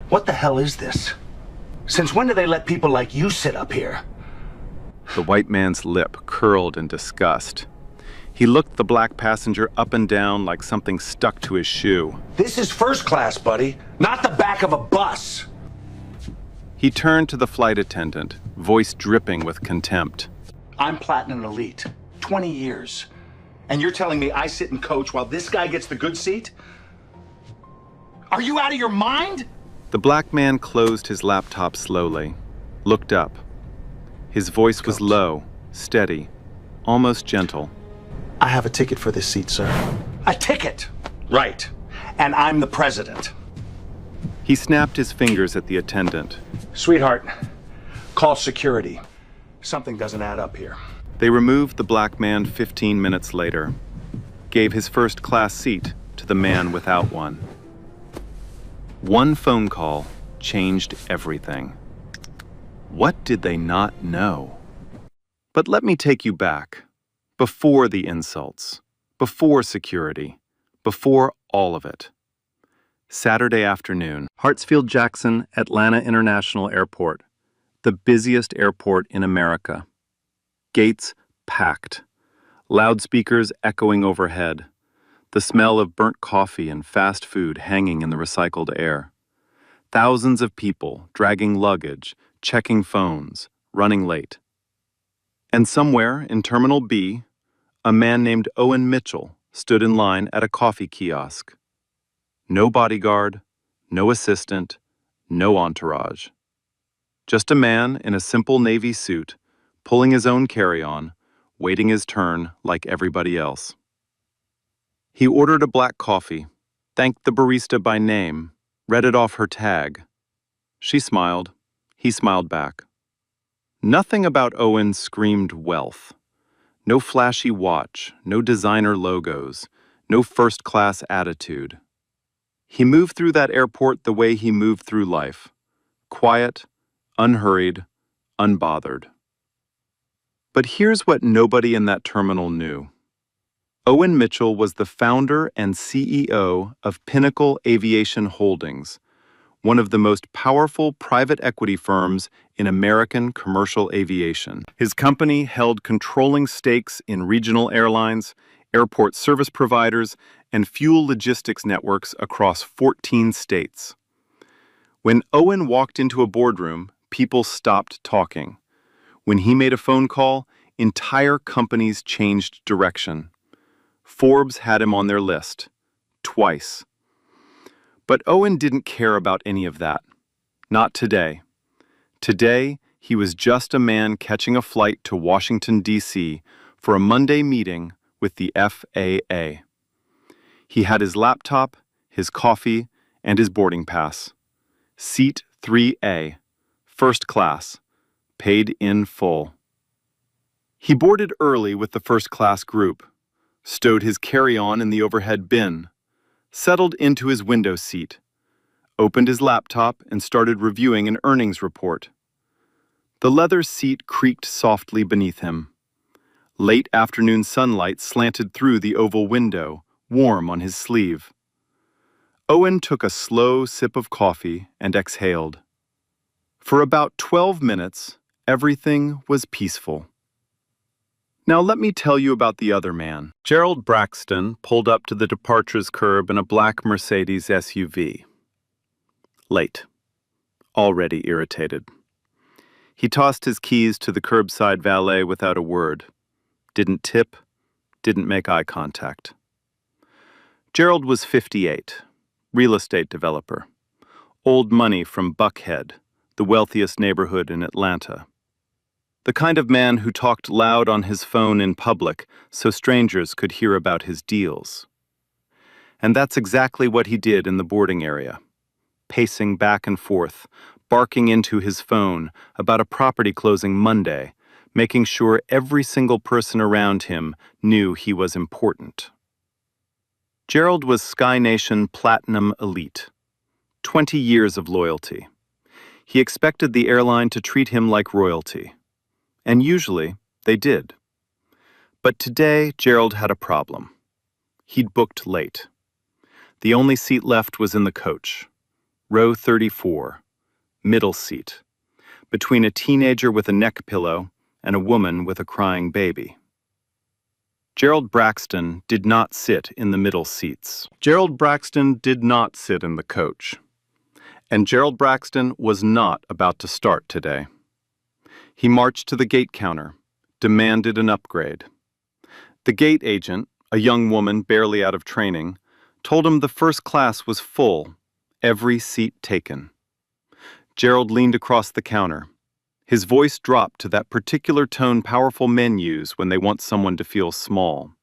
What the hell is this? Since when do they let people like you sit up here? The white man's lip curled in disgust. He looked the black passenger up and down like something stuck to his shoe. This is first class, buddy, not the back of a bus. He turned to the flight attendant, voice dripping with contempt. I'm Platinum Elite, 20 years. And you're telling me I sit in coach while this guy gets the good seat? Are you out of your mind? The black man closed his laptop slowly, looked up. His voice was low, steady, almost gentle. I have a ticket for this seat, sir. A ticket? Right. And I'm the president. He snapped his fingers at the attendant. Sweetheart, call security. Something doesn't add up here. They removed the black man 15 minutes later, gave his first class seat to the man without one. One phone call changed everything. What did they not know? But let me take you back, before the insults, before security, before all of it. Saturday afternoon, Hartsfield-Jackson, Atlanta International Airport, the busiest airport in America. Gates packed, loudspeakers echoing overhead, the smell of burnt coffee and fast food hanging in the recycled air. Thousands of people dragging luggage, checking phones, running late. And somewhere in Terminal B, a man named Owen Mitchell stood in line at a coffee kiosk. No bodyguard, no assistant, no entourage. Just a man in a simple navy suit, pulling his own carry-on, waiting his turn like everybody else. He ordered a black coffee, thanked the barista by name, read it off her tag. She smiled. He smiled back. Nothing about Owen screamed wealth. No flashy watch, no designer logos, no first-class attitude. He moved through that airport the way he moved through life. Quiet, unhurried, unbothered. But here's what nobody in that terminal knew. Owen Mitchell was the founder and CEO of Pinnacle Aviation Holdings, one of the most powerful private equity firms in American commercial aviation. His company held controlling stakes in regional airlines, airport service providers, and fuel logistics networks across 14 states. When Owen walked into a boardroom, people stopped talking. When he made a phone call, entire companies changed direction. Forbes had him on their list, twice. But Owen didn't care about any of that. Not today. Today, he was just a man catching a flight to Washington, D.C. for a Monday meeting with the FAA. He had his laptop, his coffee, and his boarding pass. Seat 3A, first class, paid in full. He boarded early with the first-class group, stowed his carry-on in the overhead bin, settled into his window seat, opened his laptop and started reviewing an earnings report. The leather seat creaked softly beneath him. Late afternoon sunlight slanted through the oval window, warm on his sleeve. Owen took a slow sip of coffee and exhaled. For about 12 minutes, everything was peaceful. Now let me tell you about the other man. Gerald Braxton pulled up to the departures curb in a black Mercedes SUV. Late. Already irritated. He tossed his keys to the curbside valet without a word. Didn't tip, didn't make eye contact. Gerald was 58, real estate developer. Old money from Buckhead, the wealthiest neighborhood in Atlanta. The kind of man who talked loud on his phone in public so strangers could hear about his deals. And that's exactly what he did in the boarding area, pacing back and forth, barking into his phone about a property closing Monday, making sure every single person around him knew he was important. Gerald was Sky Nation Platinum Elite. 20 years of loyalty. He expected the airline to treat him like royalty. And usually, they did. But today, Gerald had a problem. He'd booked late. The only seat left was in the coach. Row 34, middle seat, between a teenager with a neck pillow and a woman with a crying baby. Gerald Braxton did not sit in the middle seats. Gerald Braxton did not sit in the coach. And Gerald Braxton was not about to start today. He marched to the gate counter, demanded an upgrade. The gate agent, a young woman barely out of training, told him the first class was full, every seat taken. Gerald leaned across the counter. His voice dropped to that particular tone powerful men use when they want someone to feel small.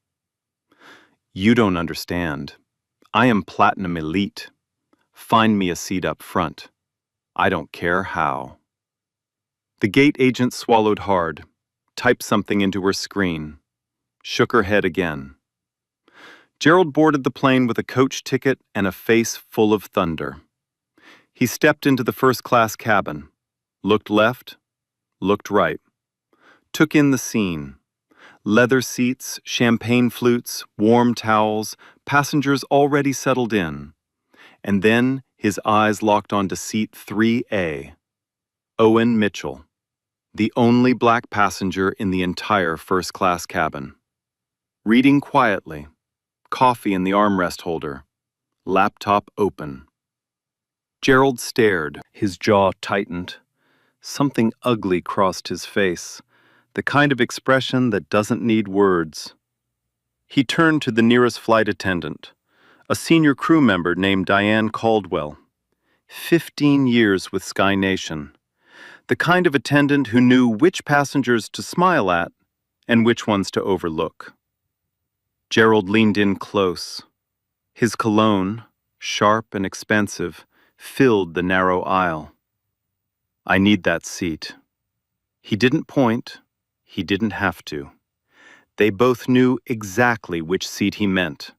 You don't understand. I am platinum elite. Find me a seat up front. I don't care how. The gate agent swallowed hard, typed something into her screen, shook her head again. Gerald boarded the plane with a coach ticket and a face full of thunder. He stepped into the first-class cabin, looked left, looked right, took in the scene. Leather seats, champagne flutes, warm towels, passengers already settled in. And then his eyes locked onto seat 3A. Owen Mitchell, the only black passenger in the entire first-class cabin. Reading quietly, coffee in the armrest holder, laptop open. Gerald stared, his jaw tightened. Something ugly crossed his face, the kind of expression that doesn't need words. He turned to the nearest flight attendant, a senior crew member named Diane Caldwell. 15 years with Sky Nation. The kind of attendant who knew which passengers to smile at and which ones to overlook. Gerald leaned in close. His cologne, sharp and expensive, filled the narrow aisle. I need that seat. He didn't point. He didn't have to. They both knew exactly which seat he meant.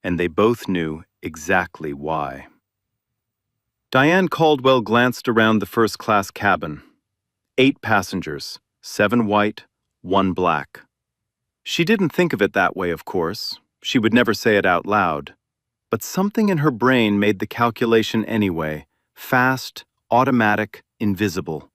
And they both knew exactly why. Diane Caldwell glanced around the first-class cabin. 8 passengers, 7 white, 1 black. She didn't think of it that way, of course. She would never say it out loud. But something in her brain made the calculation anyway, fast, automatic, invisible.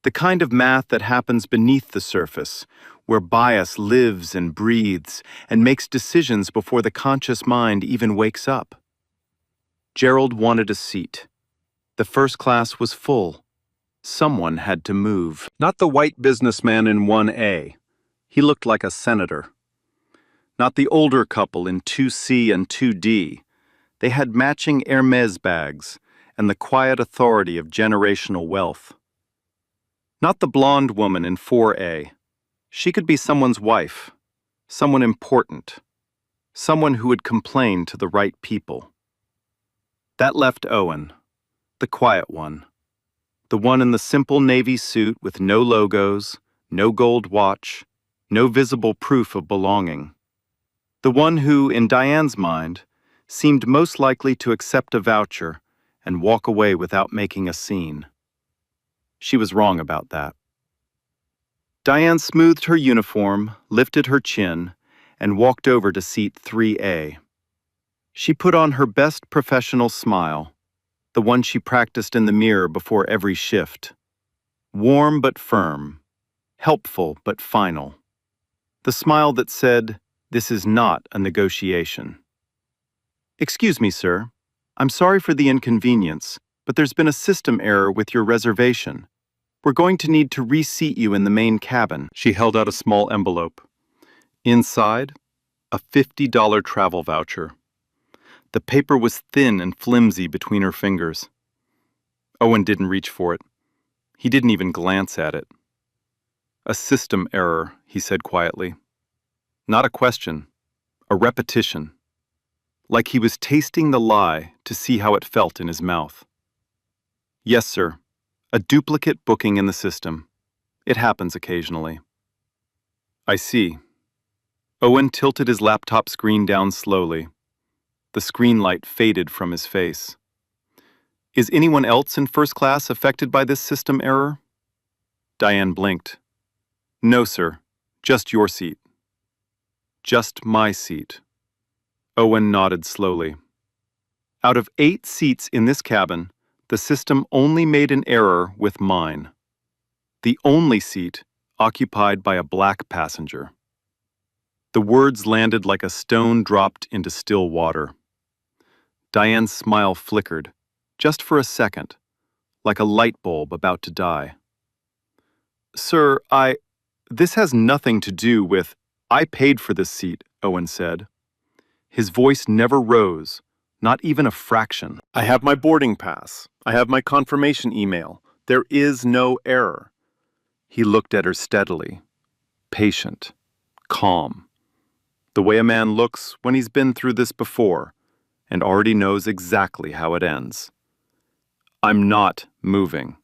The kind of math that happens beneath the surface, where bias lives and breathes and makes decisions before the conscious mind even wakes up. Gerald wanted a seat. The first class was full. Someone had to move. Not the white businessman in 1A. He looked like a senator. Not the older couple in 2C and 2D. They had matching Hermes bags and the quiet authority of generational wealth. Not the blonde woman in 4A. She could be someone's wife, someone important, someone who would complain to the right people. That left Owen, the quiet one, the one in the simple navy suit with no logos, no gold watch, no visible proof of belonging. The one who, in Diane's mind, seemed most likely to accept a voucher and walk away without making a scene. She was wrong about that. Diane smoothed her uniform, lifted her chin, and walked over to seat 3A. She put on her best professional smile, the one she practiced in the mirror before every shift. Warm but firm, helpful but final. The smile that said, "This is not a negotiation." "Excuse me, sir. I'm sorry for the inconvenience, but there's been a system error with your reservation. We're going to need to reseat you in the main cabin." She held out a small envelope. Inside, a $50 travel voucher. The paper was thin and flimsy between her fingers. Owen didn't reach for it. He didn't even glance at it. "A system error," he said quietly. Not a question, a repetition. Like he was tasting the lie to see how it felt in his mouth. "Yes, sir. A duplicate booking in the system. It happens occasionally." "I see." Owen tilted his laptop screen down slowly. The screen light faded from his face. "Is anyone else in first class affected by this system error?" Diane blinked. "No, sir. Just your seat." "Just my seat." Owen nodded slowly. Out of 8 seats in this cabin, the system only made an error with mine. The only seat occupied by a black passenger. The words landed like a stone dropped into still water. Diane's smile flickered, just for a second, like a light bulb about to die. Sir, this has nothing to do with, I paid for this seat, Owen said. His voice never rose, not even a fraction. I have my boarding pass. I have my confirmation email. There is no error. He looked at her steadily, patient, calm. The way a man looks when he's been through this before and already knows exactly how it ends. I'm not moving.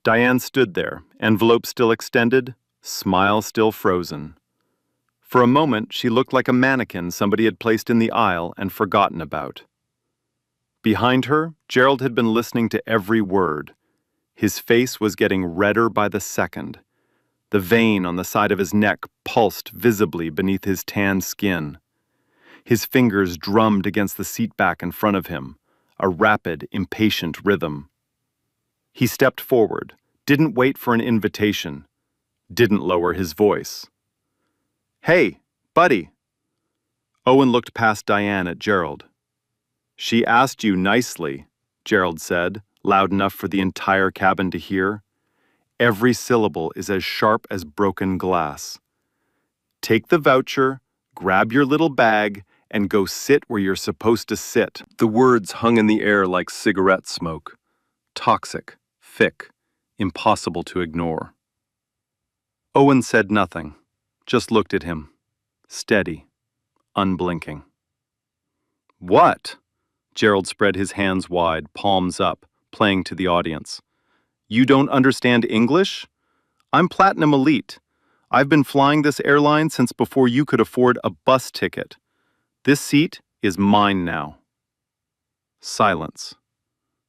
Diane stood there, envelope still extended, smile still frozen. For a moment, she looked like a mannequin somebody had placed in the aisle and forgotten about. Behind her, Gerald had been listening to every word. His face was getting redder by the second. The vein on the side of his neck pulsed visibly beneath his tanned skin. His fingers drummed against the seat back in front of him, a rapid, impatient rhythm. He stepped forward, didn't wait for an invitation, didn't lower his voice. Hey, buddy. Owen looked past Diane at Gerald. She asked you nicely, Gerald said, loud enough for the entire cabin to hear. Every syllable is as sharp as broken glass. Take the voucher, grab your little bag, and go sit where you're supposed to sit. The words hung in the air like cigarette smoke. Toxic, thick, impossible to ignore. Owen said nothing, just looked at him, steady, unblinking. What? Gerald spread his hands wide, palms up, playing to the audience. You don't understand English? I'm Platinum Elite. I've been flying this airline since before you could afford a bus ticket. This seat is mine now. Silence.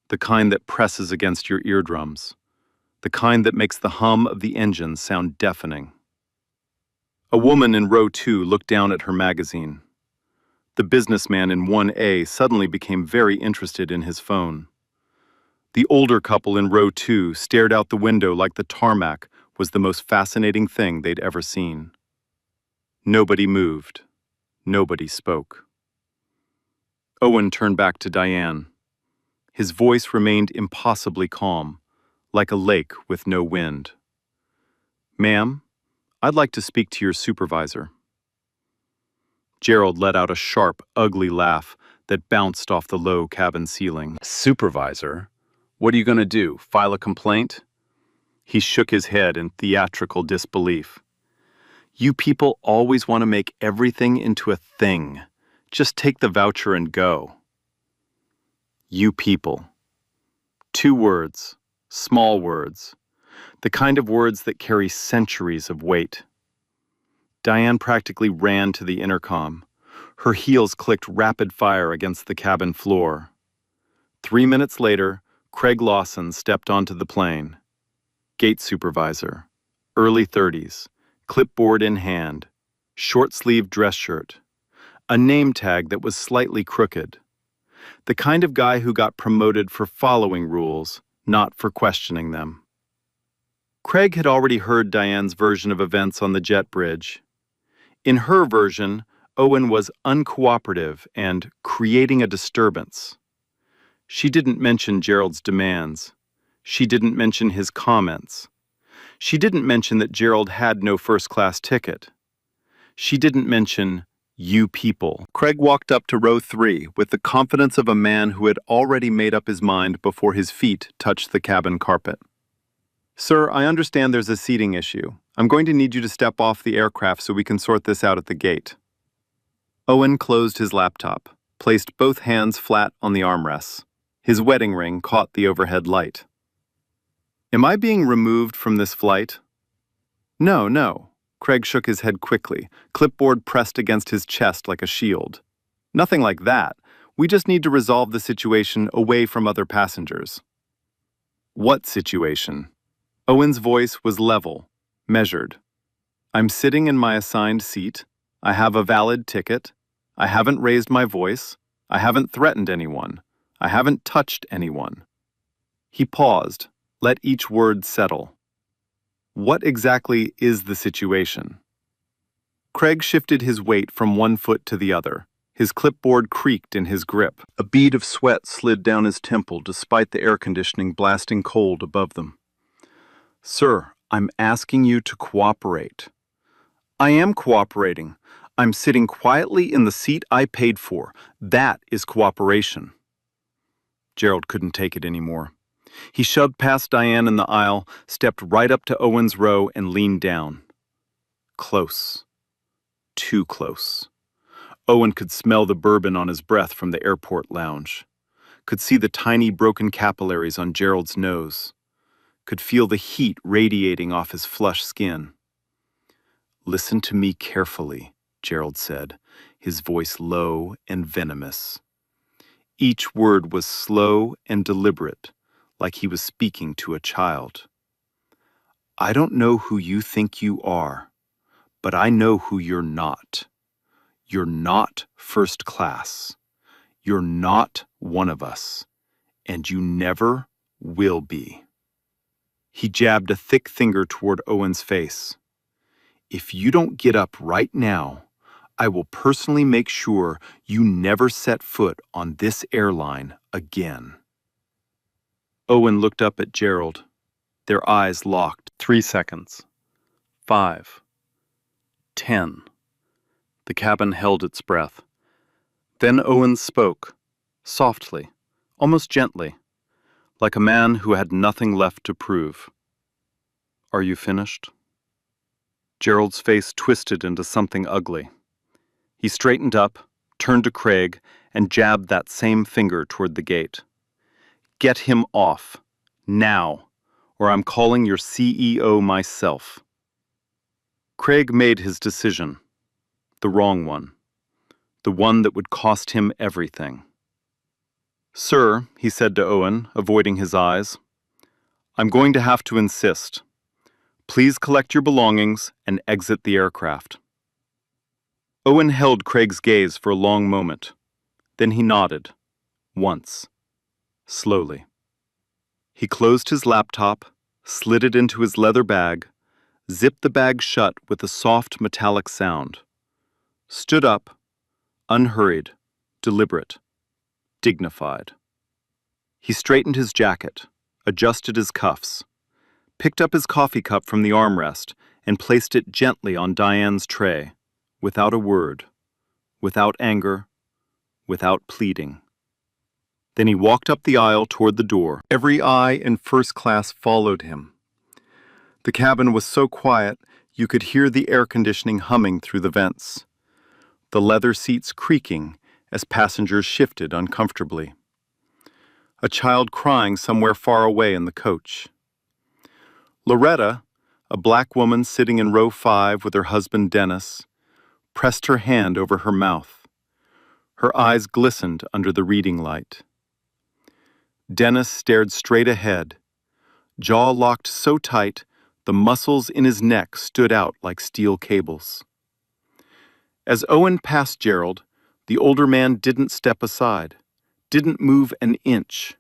The kind that presses against your eardrums. The kind that makes the hum of the engine sound deafening. A woman in row 2 looked down at her magazine. The businessman in 1A suddenly became very interested in his phone. The older couple in row 2 stared out the window like the tarmac was the most fascinating thing they'd ever seen. Nobody moved. Nobody spoke. Owen turned back to Diane. His voice remained impossibly calm, like a lake with no wind. Ma'am, I'd like to speak to your supervisor. Gerald let out a sharp, ugly laugh that bounced off the low cabin ceiling. Supervisor? What are you going to do, file a complaint? He shook his head in theatrical disbelief. You people always want to make everything into a thing. Just take the voucher and go. You people. 2 words, small words, the kind of words that carry centuries of weight. Diane practically ran to the intercom. Her heels clicked rapid fire against the cabin floor. 3 minutes later, Craig Lawson stepped onto the plane. Gate supervisor, early 30s, clipboard in hand, short-sleeved dress shirt, a name tag that was slightly crooked. The kind of guy who got promoted for following rules, not for questioning them. Craig had already heard Diane's version of events on the jet bridge. In her version, Owen was uncooperative and creating a disturbance. She didn't mention Gerald's demands. She didn't mention his comments. She didn't mention that Gerald had no first-class ticket. She didn't mention you people. Craig walked up to row 3 with the confidence of a man who had already made up his mind before his feet touched the cabin carpet. Sir, I understand there's a seating issue. I'm going to need you to step off the aircraft so we can sort this out at the gate. Owen closed his laptop, placed both hands flat on the armrests. His wedding ring caught the overhead light. Am I being removed from this flight? No. Craig shook his head quickly, clipboard pressed against his chest like a shield. Nothing like that. We just need to resolve the situation away from other passengers. What situation? Owen's voice was level, measured. I'm sitting in my assigned seat. I have a valid ticket. I haven't raised my voice. I haven't threatened anyone. I haven't touched anyone. He paused, let each word settle. What exactly is the situation? Craig shifted his weight from one foot to the other. His clipboard creaked in his grip. A bead of sweat slid down his temple despite the air conditioning blasting cold above them. Sir, I'm asking you to cooperate. I am cooperating. I'm sitting quietly in the seat I paid for. That is cooperation. Gerald couldn't take it anymore. He shoved past Diane in the aisle, stepped right up to Owen's row, and leaned down. Close. Too close. Owen could smell the bourbon on his breath from the airport lounge. Could see the tiny broken capillaries on Gerald's nose. Could feel the heat radiating off his flush skin. Listen to me carefully, Gerald said, his voice low and venomous. Each word was slow and deliberate, like he was speaking to a child. I don't know who you think you are, but I know who you're not. You're not first class. You're not one of us, and you never will be. He jabbed a thick finger toward Owen's face. If you don't get up right now, I will personally make sure you never set foot on this airline again. Owen looked up at Gerald. Their eyes locked. 3 seconds. 5. 10. The cabin held its breath. Then Owen spoke, softly, almost gently, like a man who had nothing left to prove. Are you finished? Gerald's face twisted into something ugly. He straightened up, turned to Craig, and jabbed that same finger toward the gate. Get him off, now, or I'm calling your CEO myself. Craig made his decision, the wrong one, the one that would cost him everything. Sir, he said to Owen, avoiding his eyes, I'm going to have to insist. Please collect your belongings and exit the aircraft. Owen held Craig's gaze for a long moment. Then he nodded, once, slowly. He closed his laptop, slid it into his leather bag, zipped the bag shut with a soft metallic sound, stood up, unhurried, deliberate, dignified. He straightened his jacket, adjusted his cuffs, picked up his coffee cup from the armrest and placed it gently on Diane's tray, without a word, without anger, without pleading. Then he walked up the aisle toward the door. Every eye in first class followed him. The cabin was so quiet you could hear the air conditioning humming through the vents, the leather seats creaking as passengers shifted uncomfortably. A child crying somewhere far away in the coach. Loretta, a black woman sitting in row 5 with her husband Dennis, pressed her hand over her mouth. Her eyes glistened under the reading light. Dennis stared straight ahead, jaw locked so tight the muscles in his neck stood out like steel cables. As Owen passed Gerald, the older man didn't step aside, didn't move an inch.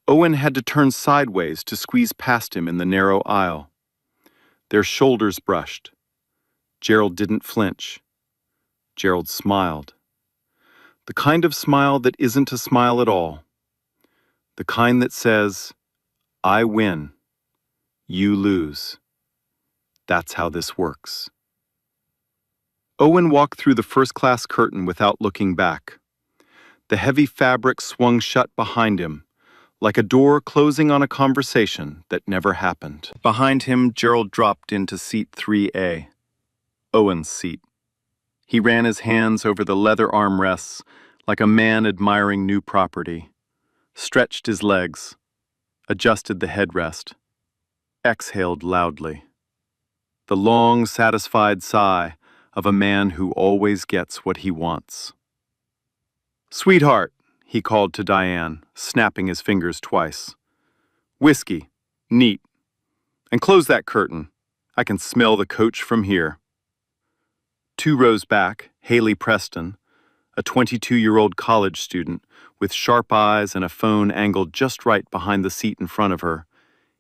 Owen had to turn sideways to squeeze past him in the narrow aisle. Their shoulders brushed. Gerald didn't flinch. Gerald smiled. The kind of smile that isn't a smile at all. The kind that says, I win, you lose. That's how this works. Owen walked through the first-class curtain without looking back. The heavy fabric swung shut behind him, like a door closing on a conversation that never happened. Behind him, Gerald dropped into seat 3A, Owen's seat. He ran his hands over the leather armrests like a man admiring new property, stretched his legs, adjusted the headrest, exhaled loudly. The long, satisfied sigh of a man who always gets what he wants. Sweetheart, he called to Diane, snapping his fingers twice. Whiskey, neat. And close that curtain. I can smell the coach from here. 2 rows back, Haley Preston, a 22-year-old college student with sharp eyes and a phone angled just right behind the seat in front of her,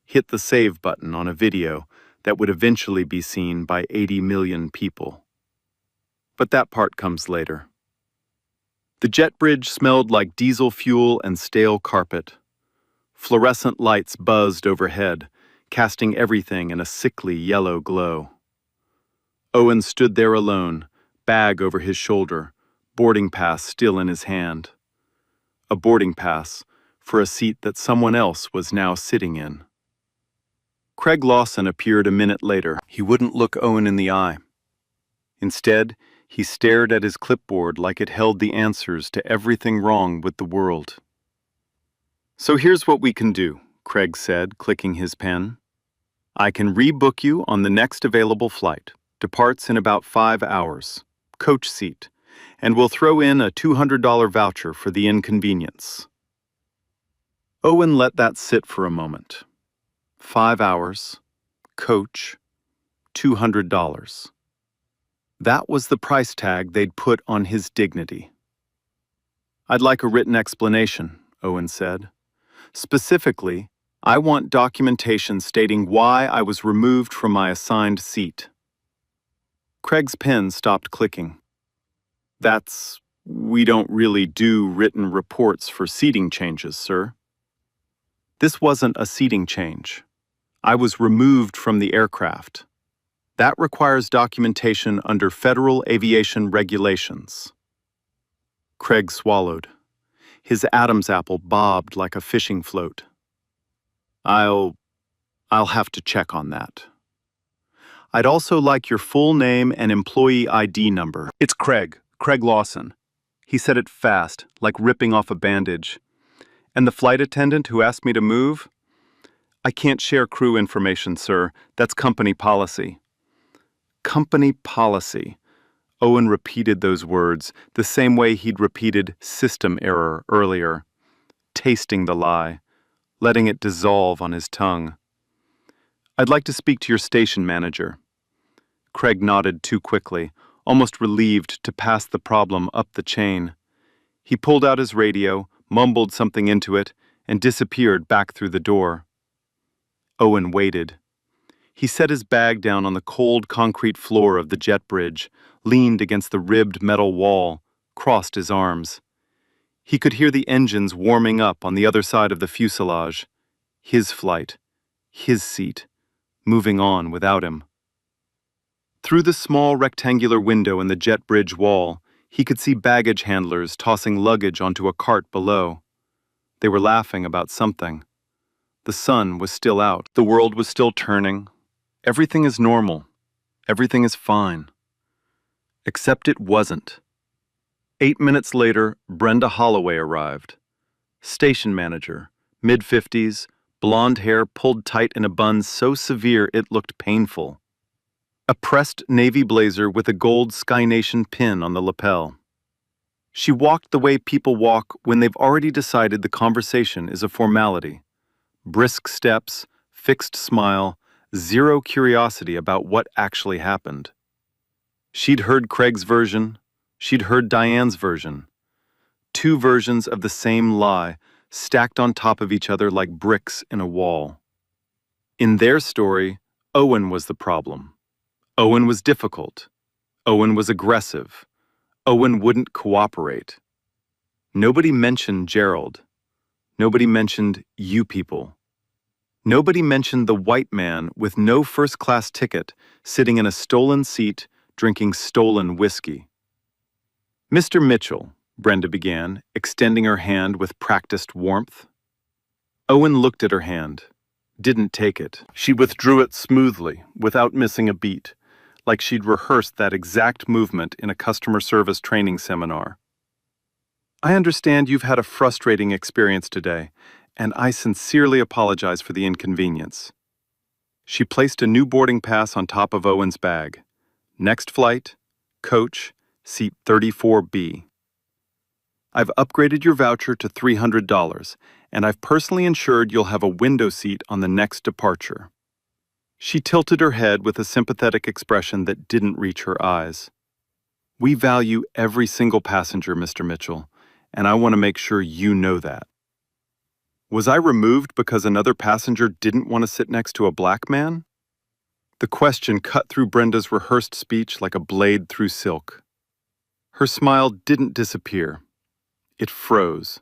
hit the save button on a video that would eventually be seen by 80 million people. But that part comes later. The jet bridge smelled like diesel fuel and stale carpet. Fluorescent lights buzzed overhead, casting everything in a sickly yellow glow. Owen stood there alone, bag over his shoulder, boarding pass still in his hand. A boarding pass for a seat that someone else was now sitting in. Craig Lawson appeared a minute later. He wouldn't look Owen in the eye. Instead, he stared at his clipboard like it held the answers to everything wrong with the world. "So here's what we can do," Craig said, clicking his pen. "I can rebook you on the next available flight. Departs in about 5 hours. Coach seat. And we'll throw in a $200 voucher for the inconvenience." Owen let that sit for a moment. 5 hours. Coach. $200. That was the price tag they'd put on his dignity. "I'd like a written explanation," Owen said. "Specifically, I want documentation stating why I was removed from my assigned seat." Craig's pen stopped clicking. We don't really do written reports for seating changes, sir." This wasn't a seating change. I was removed from the aircraft. That requires documentation under federal aviation regulations. Craig swallowed. His Adam's apple bobbed like a fishing float. I'll have to check on that. I'd also like your full name and employee ID number." "It's Craig Lawson." He said it fast, like ripping off a bandage. "And the flight attendant who asked me to move? I can't share crew information, sir. That's company policy." Company policy. Owen repeated those words the same way he'd repeated system error earlier, tasting the lie, letting it dissolve on his tongue. "I'd like to speak to your station manager." Craig nodded too quickly, almost relieved to pass the problem up the chain. He pulled out his radio, mumbled something into it, and disappeared back through the door. Owen waited. He set his bag down on the cold concrete floor of the jet bridge, leaned against the ribbed metal wall, crossed his arms. He could hear the engines warming up on the other side of the fuselage. His flight, his seat, moving on without him. Through the small rectangular window in the jet bridge wall, he could see baggage handlers tossing luggage onto a cart below. They were laughing about something. The sun was still out. The world was still turning. Everything is normal. Everything is fine. Except it wasn't. 8 minutes later, Brenda Holloway arrived. Station manager, mid-50s, blonde hair pulled tight in a bun so severe it looked painful. A pressed navy blazer with a gold Sky Nation pin on the lapel. She walked the way people walk when they've already decided the conversation is a formality. Brisk steps, fixed smile, zero curiosity about what actually happened. She'd heard Craig's version. She'd heard Diane's version. 2 versions of the same lie, stacked on top of each other like bricks in a wall. In their story, Owen was the problem. Owen was difficult. Owen was aggressive. Owen wouldn't cooperate. Nobody mentioned Gerald. Nobody mentioned you people. Nobody mentioned the white man with no first-class ticket sitting in a stolen seat drinking stolen whiskey. "Mr. Mitchell," Brenda began, extending her hand with practiced warmth. Owen looked at her hand, didn't take it. She withdrew it smoothly, without missing a beat, like she'd rehearsed that exact movement in a customer service training seminar. "I understand you've had a frustrating experience today, and I sincerely apologize for the inconvenience." She placed a new boarding pass on top of Owen's bag. "Next flight, coach, seat 34B. I've upgraded your voucher to $300, and I've personally ensured you'll have a window seat on the next departure." She tilted her head with a sympathetic expression that didn't reach her eyes. We value every single passenger, Mr. Mitchell, and I want to make sure you know that. Was I removed because another passenger didn't want to sit next to a black man? The question cut through Brenda's rehearsed speech like a blade through silk. Her smile didn't disappear. It froze,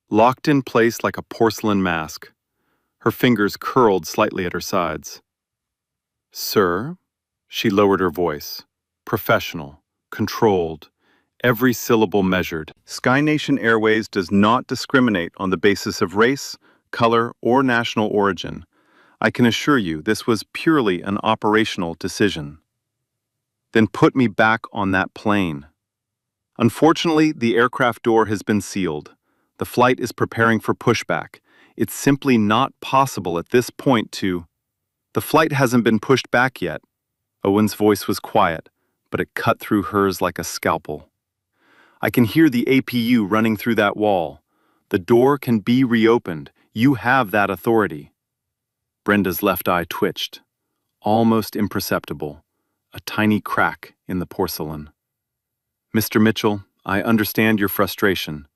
locked in place like a porcelain mask. Her fingers curled slightly at her sides. "Sir?" She lowered her voice. Professional, controlled, every syllable measured. Sky Nation Airways does not discriminate on the basis of race, color, or national origin. I can assure you this was purely an operational decision. Then put me back on that plane. Unfortunately, the aircraft door has been sealed. The flight is preparing for pushback. It's simply not possible at this point to... The flight hasn't been pushed back yet. Owen's voice was quiet, but it cut through hers like a scalpel. I can hear the APU running through that wall. The door can be reopened. You have that authority. Brenda's left eye twitched, almost imperceptible, a tiny crack in the porcelain. Mr. Mitchell, I understand your frustration,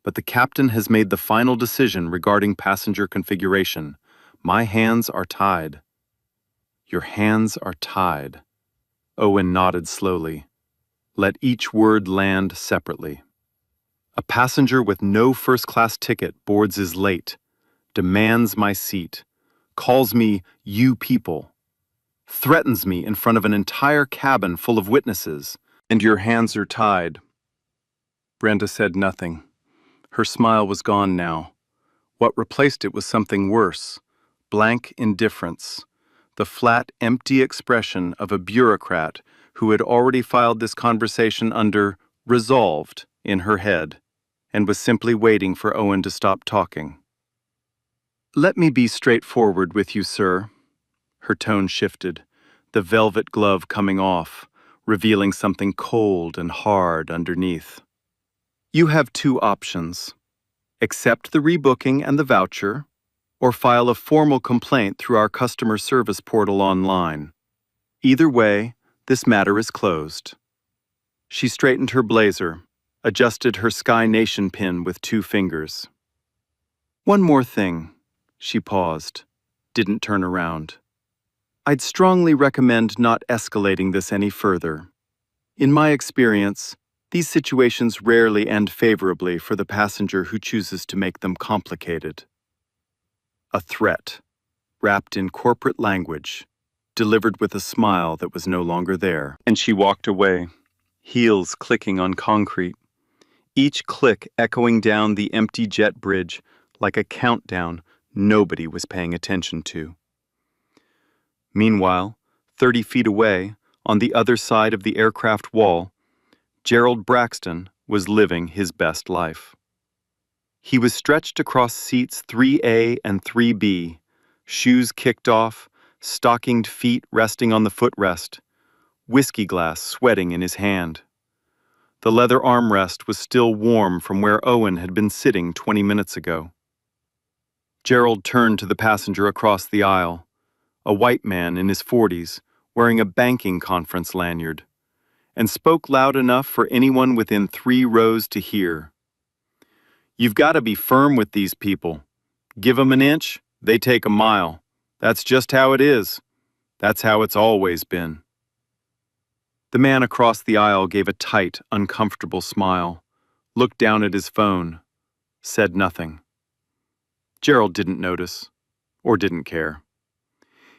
but the captain has made the final decision regarding passenger configuration. My hands are tied. Your hands are tied. Owen nodded slowly. Let each word land separately. A passenger with no first-class ticket boards is late, demands my seat, calls me "you people," threatens me in front of an entire cabin full of witnesses, and your hands are tied. Brenda said nothing. Her smile was gone now. What replaced it was something worse, blank indifference, the flat, empty expression of a bureaucrat who had already filed this conversation under "resolved" in her head, and was simply waiting for Owen to stop talking. Let me be straightforward with you, sir. Her tone shifted, the velvet glove coming off, revealing something cold and hard underneath. You have two options. Accept the rebooking and the voucher, or file a formal complaint through our customer service portal online. Either way, this matter is closed. She straightened her blazer, adjusted her Sky Nation pin with 2 fingers. One more thing. She paused, didn't turn around. I'd strongly recommend not escalating this any further. In my experience, these situations rarely end favorably for the passenger who chooses to make them complicated. A threat, wrapped in corporate language, delivered with a smile that was no longer there. And she walked away, heels clicking on concrete, each click echoing down the empty jet bridge like a countdown nobody was paying attention to. Meanwhile, 30 feet away, on the other side of the aircraft wall, Gerald Braxton was living his best life. He was stretched across seats 3A and 3B, shoes kicked off, stockinged feet resting on the footrest, whiskey glass sweating in his hand. The leather armrest was still warm from where Owen had been sitting 20 minutes ago. Gerald turned to the passenger across the aisle, a white man in his 40s, wearing a banking conference lanyard, and spoke loud enough for anyone within 3 rows to hear. You've got to be firm with these people. Give 'em an inch, they take a mile. That's just how it is. That's how it's always been. The man across the aisle gave a tight, uncomfortable smile, looked down at his phone, said nothing. Gerald didn't notice, or didn't care.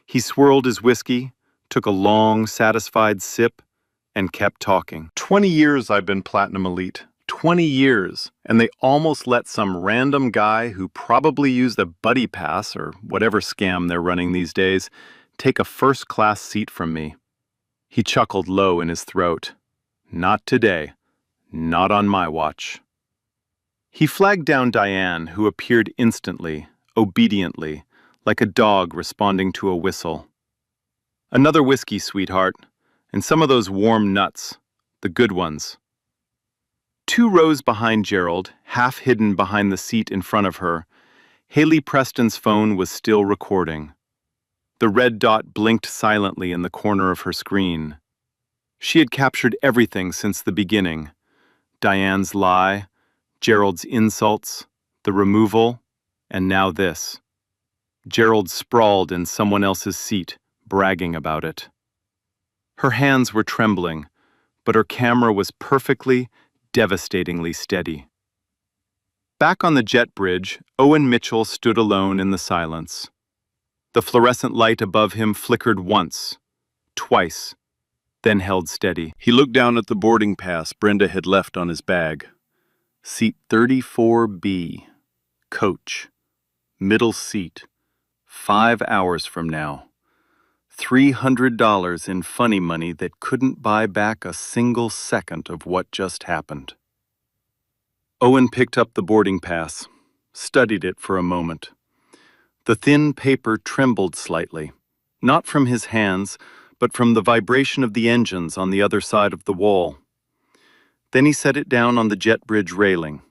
He swirled his whiskey, took a long, satisfied sip, and kept talking. 20 years I've been Platinum Elite. 20 years, and they almost let some random guy who probably used a buddy pass or whatever scam they're running these days take a first-class seat from me. He chuckled low in his throat. Not today. Not on my watch. He flagged down Diane, who appeared instantly, obediently, like a dog responding to a whistle. Another whiskey, sweetheart, and some of those warm nuts, the good ones. 2 rows behind Gerald, half hidden behind the seat in front of her, Haley Preston's phone was still recording. The red dot blinked silently in the corner of her screen. She had captured everything since the beginning. Diane's lie, Gerald's insults, the removal, and now this. Gerald sprawled in someone else's seat, bragging about it. Her hands were trembling, but her camera was perfectly, devastatingly steady. Back on the jet bridge, Owen Mitchell stood alone in the silence. The fluorescent light above him flickered once, twice, then held steady. He looked down at the boarding pass Brenda had left on his bag. Seat 34B, coach, middle seat, 5 hours from now. $300 in funny money that couldn't buy back a single second of what just happened. Owen picked up the boarding pass, studied it for a moment. The thin paper trembled slightly, not from his hands, but from the vibration of the engines on the other side of the wall. Then he set it down on the jet bridge railing,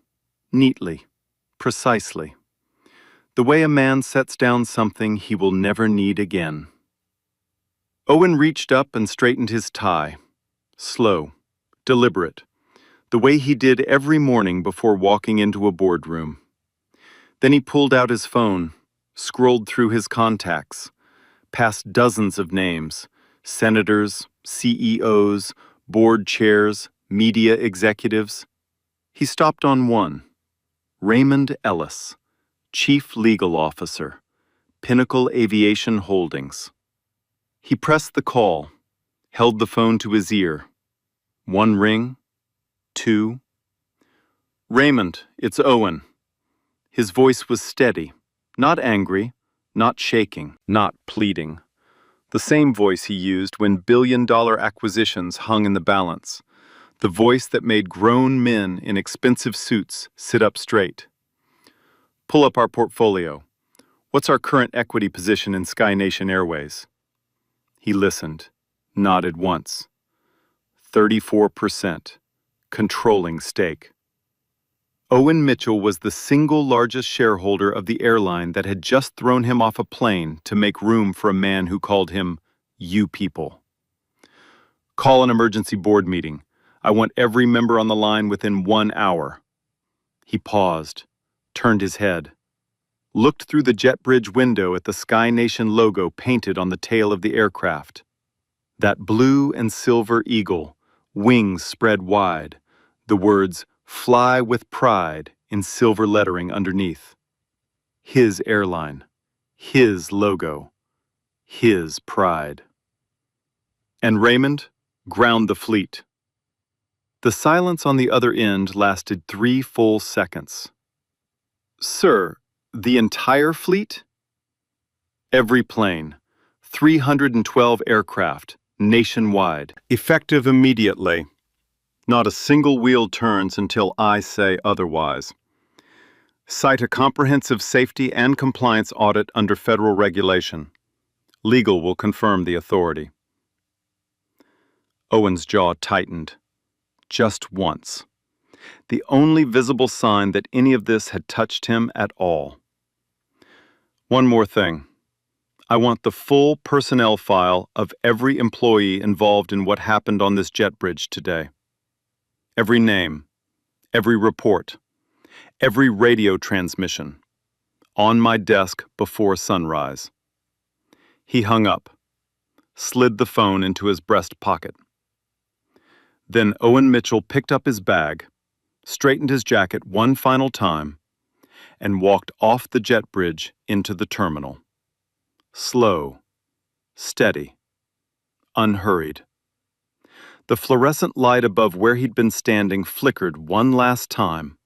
neatly, precisely. The way a man sets down something he will never need again. Owen reached up and straightened his tie, slow, deliberate, the way he did every morning before walking into a boardroom. Then he pulled out his phone, scrolled through his contacts, past dozens of names, senators, CEOs, board chairs, media executives. He stopped on one, Raymond Ellis, Chief Legal Officer, Pinnacle Aviation Holdings. He pressed the call, held the phone to his ear. One ring, two. "Raymond, it's Owen." His voice was steady, not angry, not shaking, not pleading. The same voice he used when billion-dollar acquisitions hung in the balance. The voice that made grown men in expensive suits sit up straight. "Pull up our portfolio. What's our current equity position in Sky Nation Airways?" He listened, nodded once. 34%. Controlling stake. Owen Mitchell was the single largest shareholder of the airline that had just thrown him off a plane to make room for a man who called him "you people." "Call an emergency board meeting. I want every member on the line within 1 hour." He paused, turned his head, looked through the jet bridge window at the Sky Nation logo painted on the tail of the aircraft. That blue and silver eagle, wings spread wide, the words "Fly with Pride" in silver lettering underneath. His airline, his logo, his pride. "And Raymond, ground the fleet." The silence on the other end lasted 3 full seconds. "Sir, the entire fleet?" "Every plane, 312 aircraft, nationwide, effective immediately. Not a single wheel turns until I say otherwise. Cite a comprehensive safety and compliance audit under federal regulation. Legal will confirm the authority." Owen's jaw tightened. Just once. The only visible sign that any of this had touched him at all. "One more thing. I want the full personnel file of every employee involved in what happened on this jet bridge today. Every name, every report, every radio transmission. On my desk before sunrise." He hung up, slid the phone into his breast pocket. Then Owen Mitchell picked up his bag, straightened his jacket one final time, and walked off the jet bridge into the terminal. Slow, steady, unhurried. The fluorescent light above where he'd been standing flickered one last time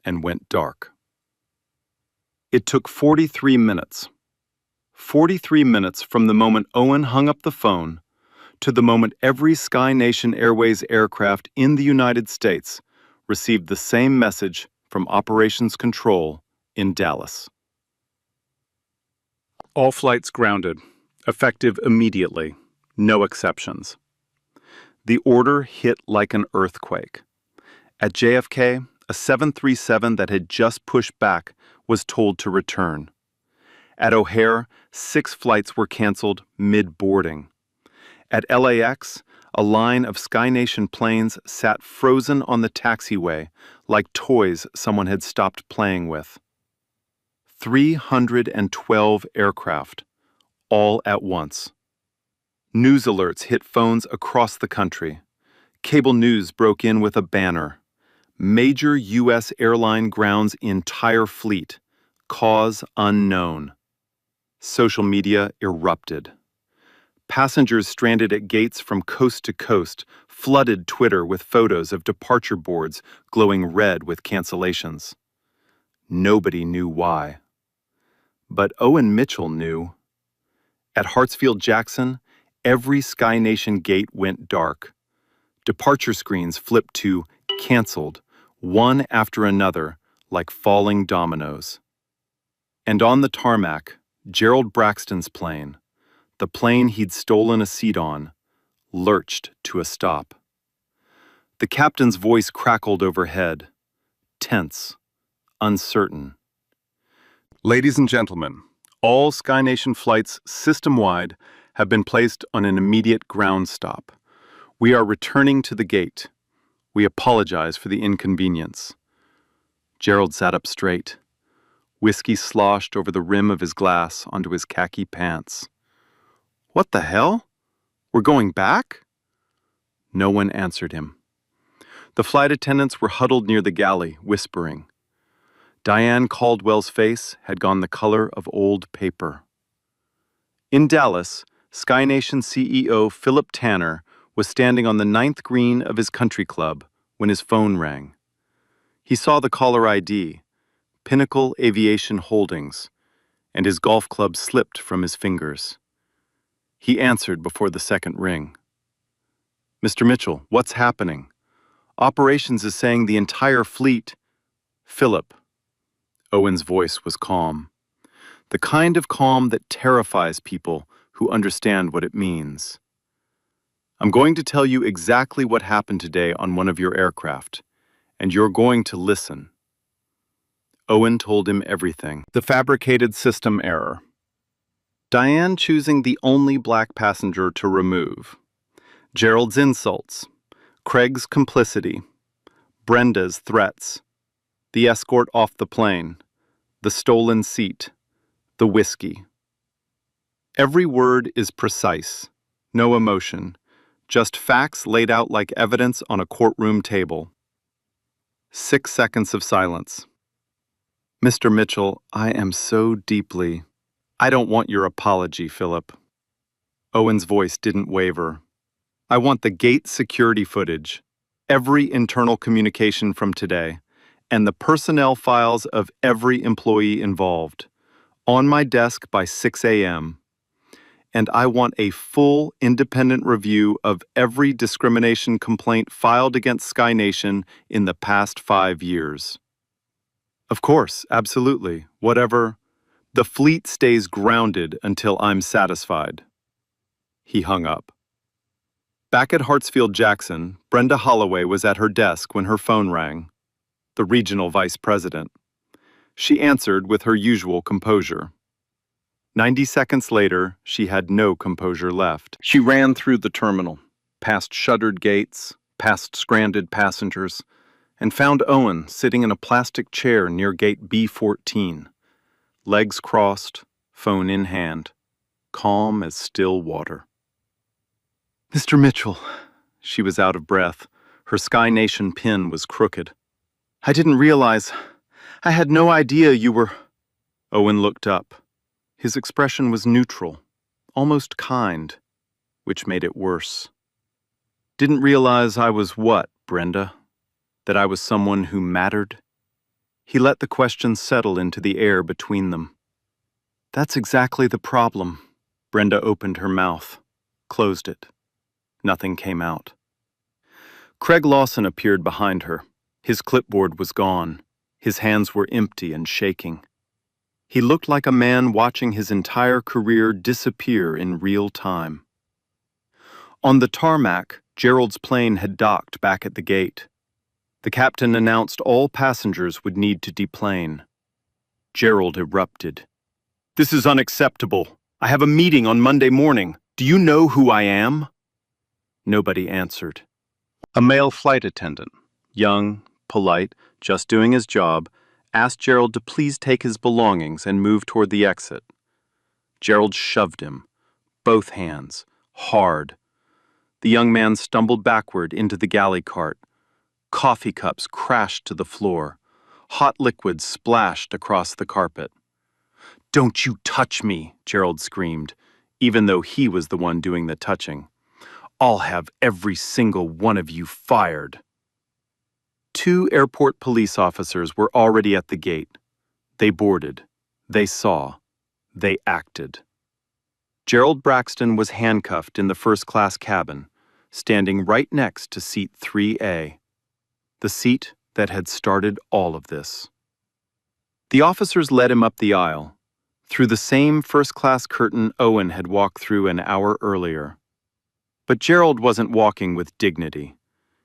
and went dark. It took 43 minutes. 43 minutes from the moment Owen hung up the phone to the moment every Sky Nation Airways aircraft in the United States received the same message from Operations Control in Dallas. All flights grounded, effective immediately, no exceptions. The order hit like an earthquake. At JFK, a 737 that had just pushed back was told to return. At O'Hare, 6 flights were canceled mid-boarding. At LAX, A line of Sky Nation planes sat frozen on the taxiway like toys someone had stopped playing with. 312 aircraft, all at once. News alerts hit phones across the country. Cable news broke in with a banner. Major U.S. airline grounds entire fleet. Cause unknown. Social media erupted. Passengers stranded at gates from coast to coast flooded Twitter with photos of departure boards glowing red with cancellations. Nobody knew why. But Owen Mitchell knew. At Hartsfield-Jackson, every Sky Nation gate went dark. Departure screens flipped to canceled, one after another, like falling dominoes. And on the tarmac, Gerald Braxton's plane, the plane he'd stolen a seat on, lurched to a stop. The captain's voice crackled overhead, tense, uncertain. Ladies and gentlemen, all Sky Nation flights system-wide have been placed on an immediate ground stop. We are returning to the gate. We apologize for the inconvenience. Gerald sat up straight. Whiskey sloshed over the rim of his glass onto his khaki pants. What the hell? We're going back? No one answered him. The flight attendants were huddled near the galley, whispering. Diane Caldwell's face had gone the color of old paper. In Dallas, Sky Nation CEO Philip Tanner was standing on the 9th green of his country club when his phone rang. He saw the caller ID, Pinnacle Aviation Holdings, and his golf club slipped from his fingers. He answered before the second ring. Mr. Mitchell, what's happening? Operations is saying the entire fleet. Philip. Owen's voice was calm. The kind of calm that terrifies people who understand what it means. I'm going to tell you exactly what happened today on one of your aircraft, and you're going to listen. Owen told him everything. The fabricated system error. Diane choosing the only black passenger to remove. Gerald's insults. Craig's complicity. Brenda's threats. The escort off the plane. The stolen seat. The whiskey. Every word is precise. No emotion. Just facts laid out like evidence on a courtroom table. 6 seconds of silence. Mr. Mitchell, I am so deeply... I don't want your apology, Philip. Owen's voice didn't waver. I want the gate security footage, every internal communication from today, and the personnel files of every employee involved, on my desk by 6 a.m. And I want a full, independent review of every discrimination complaint filed against Sky Nation in the past 5 years. Of course, absolutely, whatever. The fleet stays grounded until I'm satisfied. He hung up. Back at Hartsfield-Jackson, Brenda Holloway was at her desk when her phone rang. The regional vice president. She answered with her usual composure. 90 seconds later, she had no composure left. She ran through the terminal, past shuttered gates, past stranded passengers, and found Owen sitting in a plastic chair near gate B14. Legs crossed, phone in hand, calm as still water. Mr. Mitchell, she was out of breath. Her Sky Nation pin was crooked. I didn't realize. I had no idea you were... Owen looked up. His expression was neutral, almost kind, which made it worse. Didn't realize I was what, Brenda? That I was someone who mattered? He let the question settle into the air between them. That's exactly the problem. Brenda opened her mouth, closed it. Nothing came out. Craig Lawson appeared behind her. His clipboard was gone. His hands were empty and shaking. He looked like a man watching his entire career disappear in real time. On the tarmac, Gerald's plane had docked back at the gate. The captain announced all passengers would need to deplane. Gerald erupted. This is unacceptable. I have a meeting on Monday morning. Do you know who I am? Nobody answered. A male flight attendant, young, polite, just doing his job, asked Gerald to please take his belongings and move toward the exit. Gerald shoved him, both hands, hard. The young man stumbled backward into the galley cart. Coffee cups crashed to the floor. Hot liquid splashed across the carpet. "Don't you touch me," Gerald screamed, even though he was the one doing the touching. "I'll have every single one of you fired." 2 airport police officers were already at the gate. They boarded. They saw. They acted. Gerald Braxton was handcuffed in the first-class cabin, standing right next to seat 3A, the seat that had started all of this. The officers led him up the aisle, through the same first-class curtain Owen had walked through an hour earlier. But Gerald wasn't walking with dignity.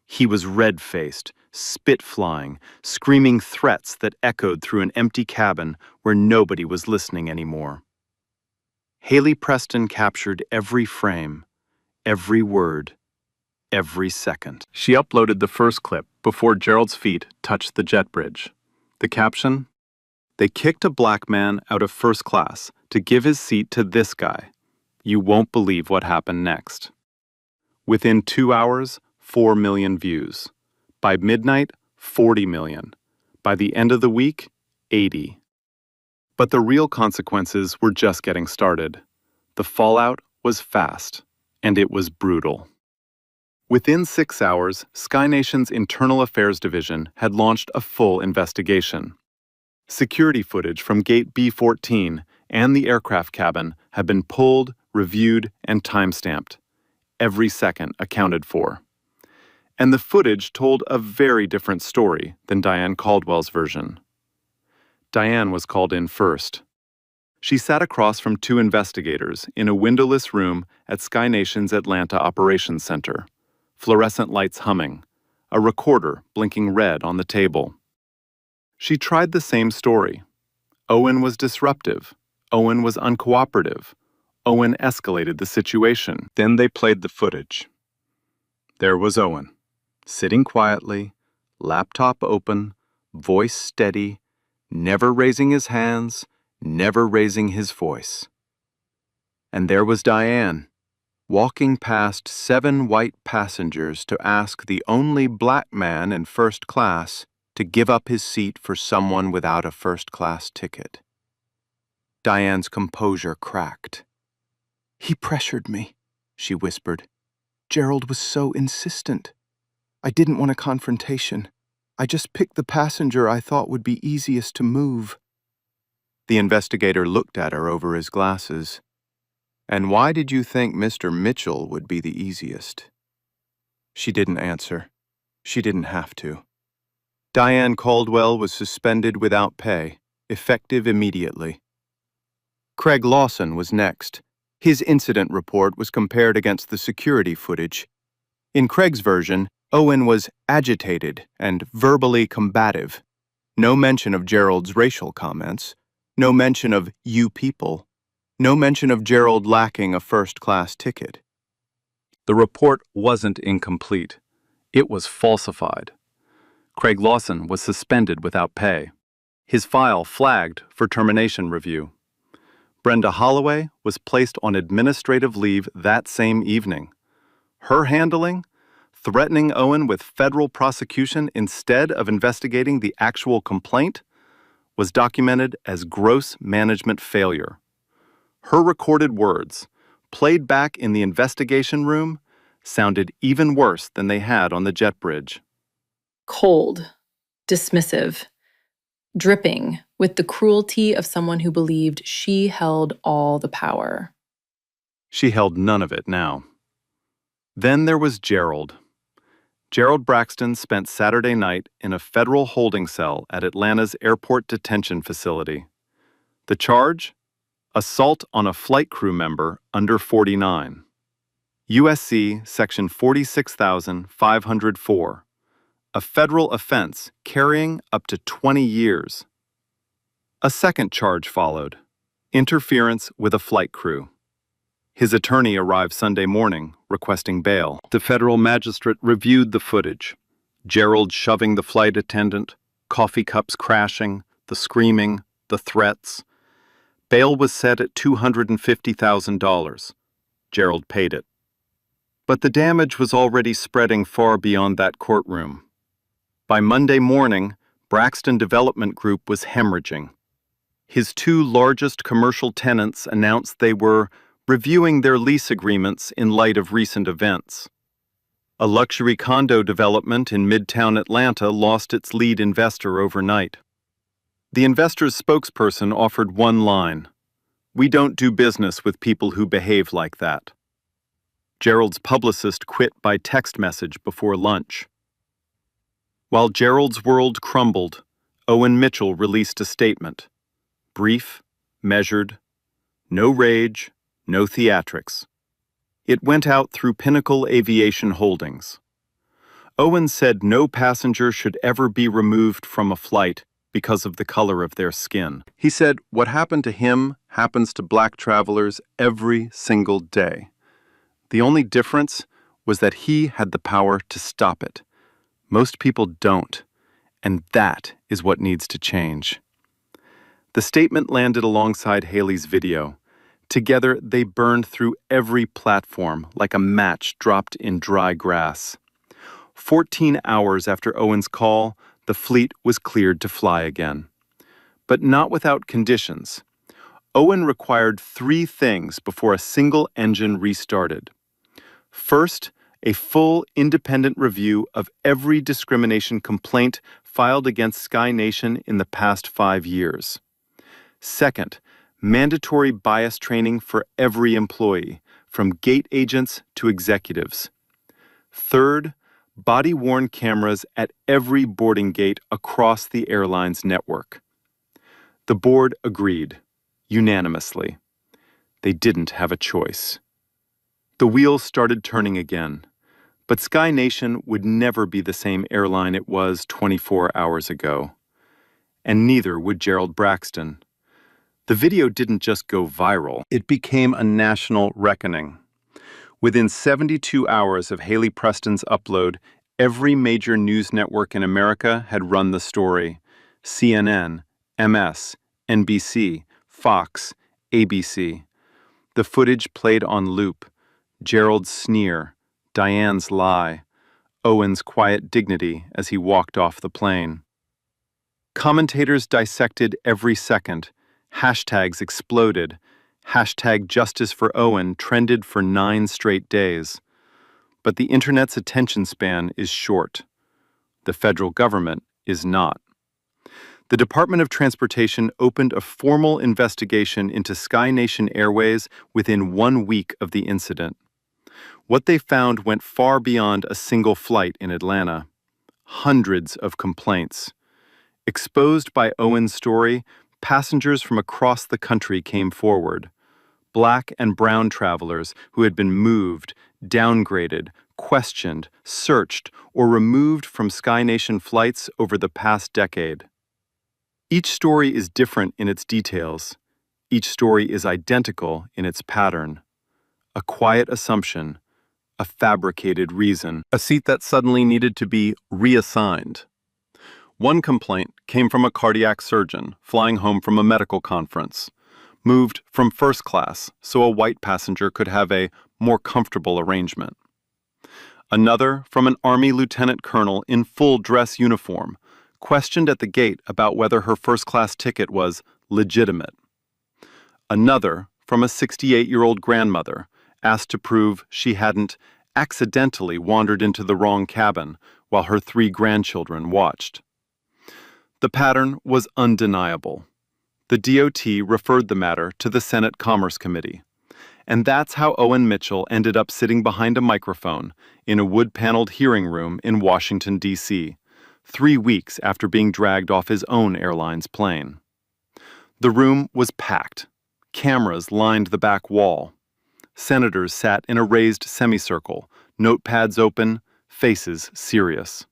He was red-faced, spit-flying, screaming threats that echoed through an empty cabin where nobody was listening anymore. Haley Preston captured every frame, every word, every second. She uploaded the first clip before Gerald's feet touched the jet bridge. The caption? "They kicked a black man out of first class to give his seat to this guy. You won't believe what happened next." Within 2 hours, 4 million views. By midnight, 40 million. By the end of the week, 80. But the real consequences were just getting started. The fallout was fast, and it was brutal. Within 6 hours, Sky Nation's Internal Affairs Division had launched a full investigation. Security footage from Gate B14 and the aircraft cabin had been pulled, reviewed, and timestamped. Every second accounted for. And the footage told a very different story than Diane Caldwell's version. Diane was called in first. She sat across from 2 investigators in a windowless room at Sky Nation's Atlanta Operations Center, fluorescent lights humming, a recorder blinking red on the table. She tried the same story. Owen was disruptive. Owen was uncooperative. Owen escalated the situation. Then they played the footage. There was Owen, sitting quietly, laptop open, voice steady, never raising his hands, never raising his voice. And there was Diane, walking past 7 white passengers to ask the only black man in first class to give up his seat for someone without a first-class ticket. Diane's composure cracked. "He pressured me," she whispered. "Gerald was so insistent. I didn't want a confrontation. I just picked the passenger I thought would be easiest to move." The investigator looked at her over his glasses. "And why did you think Mr. Mitchell would be the easiest?" She didn't answer. She didn't have to. Diane Caldwell was suspended without pay, effective immediately. Craig Lawson was next. His incident report was compared against the security footage. In Craig's version, Owen was agitated and verbally combative. No mention of Gerald's racial comments. No mention of "you people." No mention of Gerald lacking a first-class ticket. The report wasn't incomplete. It was falsified. Craig Lawson was suspended without pay. His file flagged for termination review. Brenda Holloway was placed on administrative leave that same evening. Her handling, threatening Owen with federal prosecution instead of investigating the actual complaint, was documented as gross management failure. Her recorded words, played back in the investigation room, sounded even worse than they had on the jet bridge. Cold, dismissive, dripping with the cruelty of someone who believed she held all the power. She held none of it now. Then there was Gerald. Gerald Braxton spent Saturday night in a federal holding cell at Atlanta's airport detention facility. The charge? Assault on a flight crew member under 49. USC Section 46,504. A federal offense carrying up to 20 years. A second charge followed: interference with a flight crew. His attorney arrived Sunday morning, requesting bail. The federal magistrate reviewed the footage. Gerald shoving the flight attendant, coffee cups crashing, the screaming, the threats. Bail was set at $250,000. Gerald paid it. But the damage was already spreading far beyond that courtroom. By Monday morning, Braxton Development Group was hemorrhaging. His two largest commercial tenants announced they were reviewing their lease agreements in light of recent events. A luxury condo development in Midtown Atlanta lost its lead investor overnight. The investor's spokesperson offered one line: "We don't do business with people who behave like that." Gerald's publicist quit by text message before lunch. While Gerald's world crumbled, Owen Mitchell released a statement. Brief, measured, no rage, no theatrics. It went out through Pinnacle Aviation Holdings. Owen said no passenger should ever be removed from a flight because of the color of their skin. He said what happened to him happens to black travelers every single day. The only difference was that he had the power to stop it. Most people don't, and that is what needs to change. The statement landed alongside Haley's video. Together, they burned through every platform like a match dropped in dry grass. 14 hours after Owen's call, the fleet was cleared to fly again. But not without conditions. Owen required 3 things before a single engine restarted. First, a full independent review of every discrimination complaint filed against Sky Nation in the past 5 years. Second, mandatory bias training for every employee, from gate agents to executives. Third, body-worn cameras at every boarding gate across the airline's network. The board agreed, unanimously. They didn't have a choice. The wheels started turning again. But Sky Nation would never be the same airline it was 24 hours ago. And neither would Gerald Braxton. The video didn't just go viral, it became a national reckoning. Within 72 hours of Haley Preston's upload, every major news network in America had run the story. CNN, MS, NBC, Fox, ABC. The footage played on loop. Gerald's sneer, Diane's lie, Owen's quiet dignity as he walked off the plane. Commentators dissected every second. Hashtags exploded. Hashtag Justice for Owen trended for 9 straight days. But the internet's attention span is short. The federal government is not. The Department of Transportation opened a formal investigation into Sky Nation Airways within 1 week of the incident. What they found went far beyond a single flight in Atlanta. Hundreds of complaints. Exposed by Owen's story, passengers from across the country came forward. Black and brown travelers who had been moved, downgraded, questioned, searched, or removed from Sky Nation flights over the past decade. Each story is different in its details. Each story is identical in its pattern. A quiet assumption, a fabricated reason, a seat that suddenly needed to be reassigned. One complaint came from a cardiac surgeon flying home from a medical conference, moved from first class so a white passenger could have a more comfortable arrangement. Another from an Army lieutenant colonel in full dress uniform, questioned at the gate about whether her first-class ticket was legitimate. Another from a 68-year-old grandmother, asked to prove she hadn't accidentally wandered into the wrong cabin while her 3 grandchildren watched. The pattern was undeniable. The DOT referred the matter to the Senate Commerce Committee. And that's how Owen Mitchell ended up sitting behind a microphone in a wood-paneled hearing room in Washington, D.C., 3 weeks after being dragged off his own airline's plane. The room was packed. Cameras lined the back wall. Senators sat in a raised semicircle, notepads open, faces serious.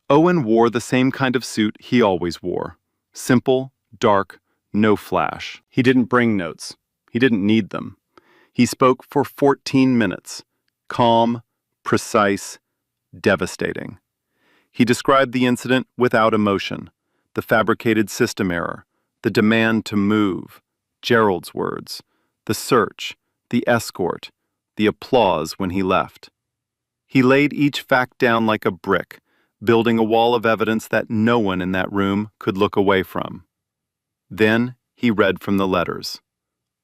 Owen wore the same kind of suit he always wore. Simple, dark, no flash. He didn't bring notes. He didn't need them. He spoke for 14 minutes, calm, precise, devastating. He described the incident without emotion, the fabricated system error, the demand to move, Gerald's words, the search, the escort, the applause when he left. He laid each fact down like a brick, building a wall of evidence that no one in that room could look away from. Then he read from the letters.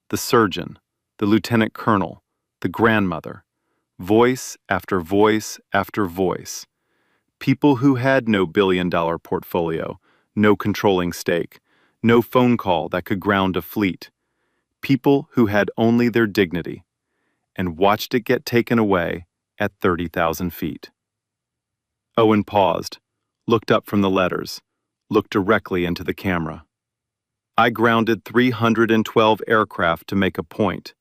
The surgeon, the lieutenant colonel, the grandmother, voice after voice after voice. People who had no billion-dollar portfolio, no controlling stake, no phone call that could ground a fleet. People who had only their dignity, and watched it get taken away at 30,000 feet. Owen paused, looked up from the letters, looked directly into the camera. I grounded 312 aircraft to make a point,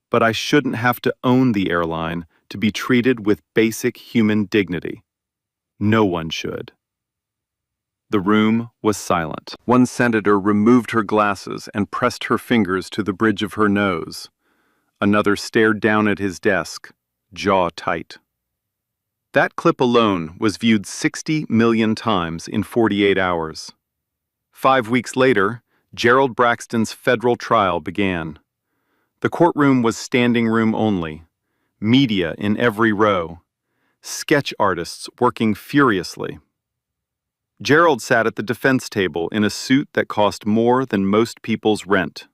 but I shouldn't have to own the airline to be treated with basic human dignity. No one should. The room was silent. One senator removed her glasses and pressed her fingers to the bridge of her nose. Another stared down at his desk, jaw tight. That clip alone was viewed 60 million times in 48 hours. 5 weeks later, Gerald Braxton's federal trial began. The courtroom was standing room only, media in every row, sketch artists working furiously. Gerald sat at the defense table in a suit that cost more than most people's rent.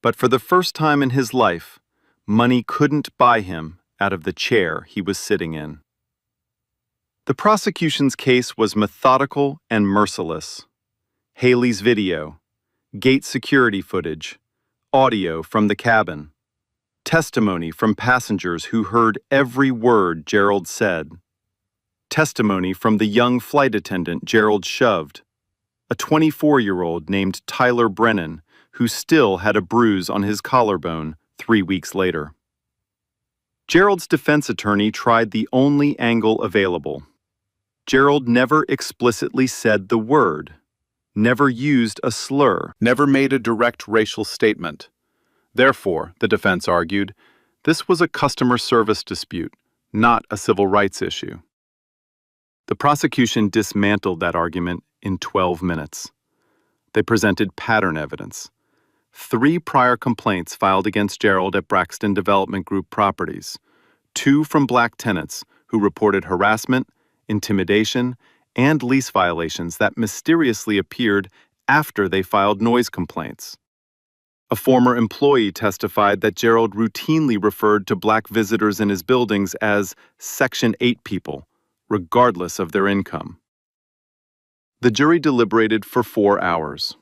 But for the first time in his life, money couldn't buy him out of the chair he was sitting in. The prosecution's case was methodical and merciless. Haley's video, gate security footage, audio from the cabin, testimony from passengers who heard every word Gerald said, testimony from the young flight attendant Gerald shoved, a 24-year-old named Tyler Brennan who still had a bruise on his collarbone 3 weeks later. Gerald's defense attorney tried the only angle available. Gerald never explicitly said the word, never used a slur, never made a direct racial statement. Therefore, the defense argued, this was a customer service dispute, not a civil rights issue. The prosecution dismantled that argument in 12 minutes. They presented pattern evidence. 3 prior complaints filed against Gerald at Braxton Development Group properties, 2 from black tenants who reported harassment, intimidation, and lease violations that mysteriously appeared after they filed noise complaints. A former employee testified that Gerald routinely referred to black visitors in his buildings as Section 8 people, regardless of their income. The jury deliberated for 4 hours.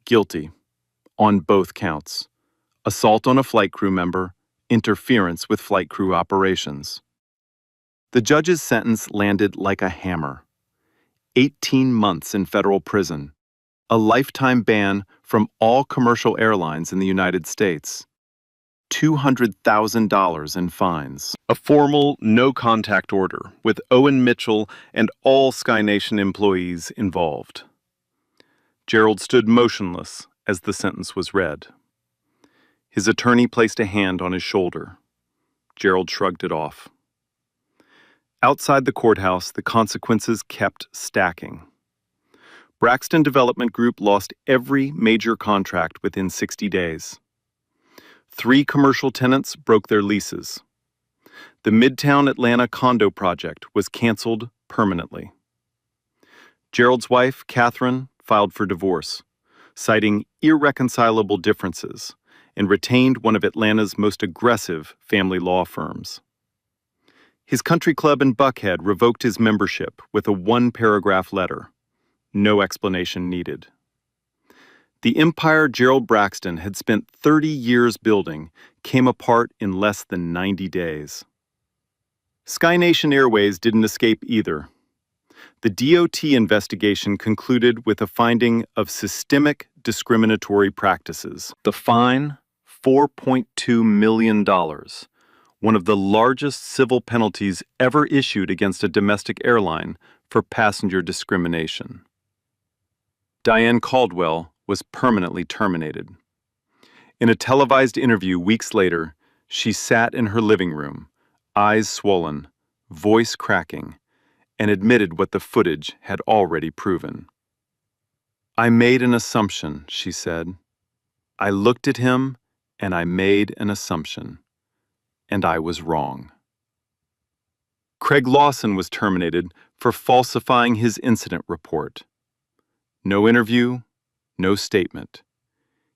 Guilty, on both counts. Assault on a flight crew member, interference with flight crew operations. The judge's sentence landed like a hammer. 18 months in federal prison, a lifetime ban from all commercial airlines in the United States, $200,000 in fines, a formal no-contact order with Owen Mitchell and all Sky Nation employees involved. Gerald stood motionless as the sentence was read. His attorney placed a hand on his shoulder. Gerald shrugged it off. Outside the courthouse, the consequences kept stacking. Braxton Development Group lost every major contract within 60 days. 3 commercial tenants broke their leases. The Midtown Atlanta condo project was canceled permanently. Gerald's wife, Catherine, filed for divorce, citing irreconcilable differences, and retained one of Atlanta's most aggressive family law firms. His country club in Buckhead revoked his membership with a 1-paragraph letter. No explanation needed. The empire Gerald Braxton had spent 30 years building came apart in less than 90 days. Sky Nation Airways didn't escape either. The DOT investigation concluded with a finding of systemic discriminatory practices. The fine, $4.2 million, one of the largest civil penalties ever issued against a domestic airline for passenger discrimination. Diane Caldwell was permanently terminated. In a televised interview weeks later, she sat in her living room, eyes swollen, voice cracking, and admitted what the footage had already proven. "I made an assumption," she said. "I looked at him and I made an assumption. And I was wrong." Craig Lawson was terminated for falsifying his incident report. No interview, no statement.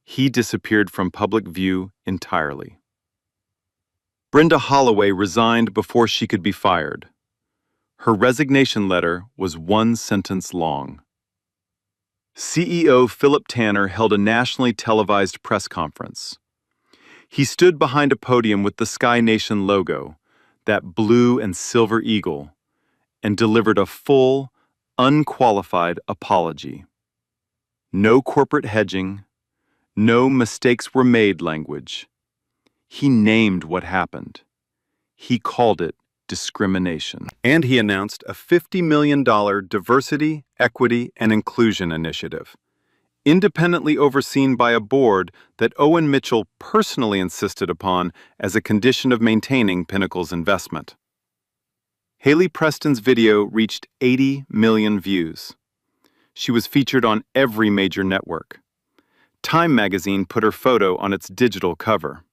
He disappeared from public view entirely. Brenda Holloway resigned before she could be fired. Her resignation letter was one sentence long. CEO Philip Tanner held a nationally televised press conference. He stood behind a podium with the Sky Nation logo, that blue and silver eagle, and delivered a full, unqualified apology. No corporate hedging, no mistakes were made language. He named what happened. He called it discrimination. And he announced a $50 million diversity, equity, and inclusion initiative, independently overseen by a board that Owen Mitchell personally insisted upon as a condition of maintaining Pinnacle's investment. Haley Preston's video reached 80 million views. She was featured on every major network. Time magazine put her photo on its digital cover.